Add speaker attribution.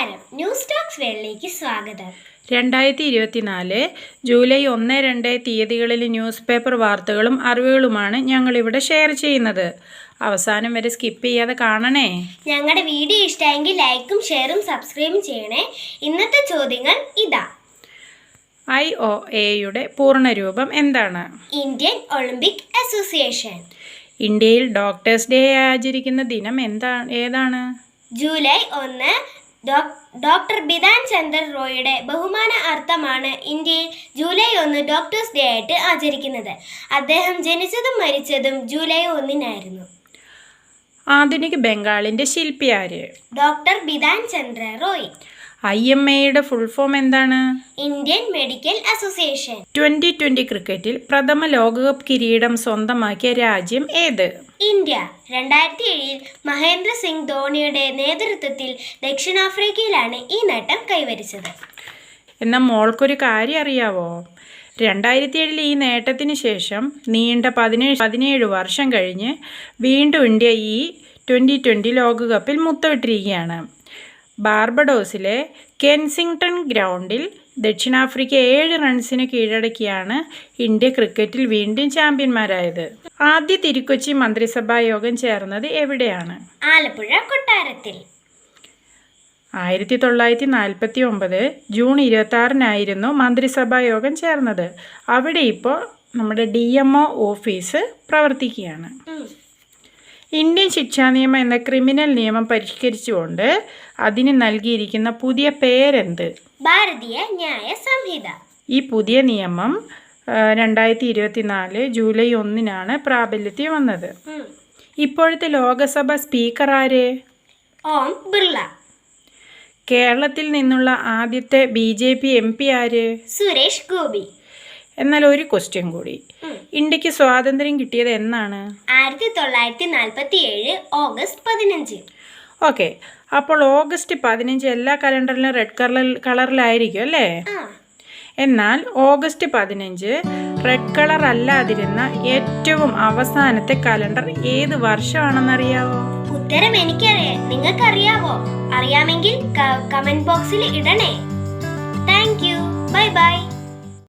Speaker 1: നമസ്കാരം, news talks വേൾഡിലേക്ക് സ്വാഗതം.
Speaker 2: 2024 ജൂലൈ 1-2 തീയതികളിലെ ന്യൂസ് പേപ്പർ വാർത്തകളും അറിവുകളുമാണ് ഞങ്ങളിവിടെ ഷെയർ ചെയ്യുന്നത്. അവസാനം വരെ സ്കിപ്പ് ചെയ്യാതെ കാണണേ.
Speaker 1: ഞങ്ങളുടെ വീഡിയോ ഇഷ്ടമായെങ്കിൽ ലൈക്കും ഷെയറും സബ്സ്ക്രൈബും ചെയ്യണേ. ഇന്നത്തെ ചോദ്യങ്ങൾ ഇതാ.
Speaker 2: IOAയുടെ പൂർണ്ണരൂപം എന്താണ്?
Speaker 1: Indian Olympic association.
Speaker 2: ഇന്ത്യയിൽ ഡോക്ടേഴ്സ് ഡേ ആചരിക്കുന്ന ദിനം ഏതാണ്?
Speaker 1: ജൂലൈ 1 ഡോക്ടർ ബിധാൻ ചന്ദ്ര റോയിയുടെ ബഹുമാന അർത്ഥമാണ് ഇന്ത്യയിൽ ജൂലൈ 1 ഡോക്ടേഴ്സ് ഡേ ആയിട്ട് ആചരിക്കുന്നത്. അദ്ദേഹം ജനിച്ചതും മരിച്ചതും ജൂലൈ 1
Speaker 2: ആധുനിക ബംഗാളിന്റെ ശില്പി ആര്?
Speaker 1: ഡോക്ടർ ബിധാൻ ചന്ദ്ര റോയ്.
Speaker 2: IMAയുടെ ഫുൾ ഫോം എന്താണ്?
Speaker 1: Indian medical association.
Speaker 2: 2020 ക്രിക്കറ്റിൽ പ്രഥമ ലോകകപ്പ് കിരീടം സ്വന്തമാക്കിയ രാജ്യം ഏത്?
Speaker 1: ഇന്ത്യ. 2007 മഹേന്ദ്ര സിംഗ് ധോണിയുടെ നേതൃത്വത്തിൽ ദക്ഷിണാഫ്രിക്കയിലാണ് ഈ നേട്ടം കൈവരിച്ചത്.
Speaker 2: എന്നാൽ മോൾക്കൊരു കാര്യം അറിയാവോ? 2007 ഈ നേട്ടത്തിന് ശേഷം നീണ്ട 17 വർഷം കഴിഞ്ഞ് വീണ്ടും ഇന്ത്യ ഈ 2020 ലോകകപ്പിൽ മുത്തമിട്ടിരിക്കുകയാണ്. ബാർബഡോസിലെ കെൻസിംഗ്ടൺ ഗ്രൗണ്ടിൽ ദക്ഷിണാഫ്രിക്ക 7 റൺസിന് കീഴടക്കിയാണ് ഇന്ത്യ ക്രിക്കറ്റിൽ വീണ്ടും ചാമ്പ്യന്മാരായത്. ആദ്യ തിരുക്കൊച്ചി മന്ത്രിസഭാ യോഗം ചേർന്നത് എവിടെയാണ്?
Speaker 1: ആലപ്പുഴ കൊട്ടാരത്തിൽ.
Speaker 2: 1949 ജൂൺ 26 മന്ത്രിസഭാ യോഗം ചേർന്നത്. അവിടെ ഇപ്പോൾ നമ്മുടെ DMO ഓഫീസ് പ്രവർത്തിക്കുകയാണ്. ഇന്ത്യൻ ശിക്ഷാ നിയമം എന്ന ക്രിമിനൽ നിയമം പരിഷ്കരിച്ചുകൊണ്ട് അതിന് നൽകിയിരിക്കുന്ന പുതിയ പേരെന്ത്?
Speaker 1: ഭാരതീയ ന്യായ സംഹിത.
Speaker 2: ഈ പുതിയ നിയമം 2024 ജൂലൈ 1 പ്രാബല്യത്തിൽ വന്നത്. ഇപ്പോഴത്തെ ലോകസഭ സ്പീക്കർ ആര്?
Speaker 1: ഓം ബിർള.
Speaker 2: കേരളത്തിൽ നിന്നുള്ള ആദ്യത്തെ BJP MP ആര്?
Speaker 1: സുരേഷ് ഗോപി.
Speaker 2: എന്നാൽ ഒരു ക്വസ്റ്റ്യൻ കൂടി. ഇന്ത്യക്ക് സ്വാതന്ത്ര്യം കിട്ടിയത് എന്നാണ്?
Speaker 1: 1947 ഓഗസ്റ്റ് 15.
Speaker 2: ഓക്കെ, അപ്പോൾ ഓഗസ്റ്റ് 15 എല്ലാ കലണ്ടറിലും റെഡ് കളറിലായിരിക്കും അല്ലേ? എന്നാൽ ഓഗസ്റ്റ് 15 റെഡ് കളർ അല്ലാതിരുന്ന ഏറ്റവും അവസാനത്തെ കലണ്ടർ ഏത് വർഷമാണെന്നറിയാവോ?
Speaker 1: ഉത്തരം എനിക്കറിയാം. നിങ്ങൾക്കറിയാവോ? അറിയാമെങ്കിൽ കമന്റ് ബോക്സിൽ ഇടണേ. Thank you. Bye by.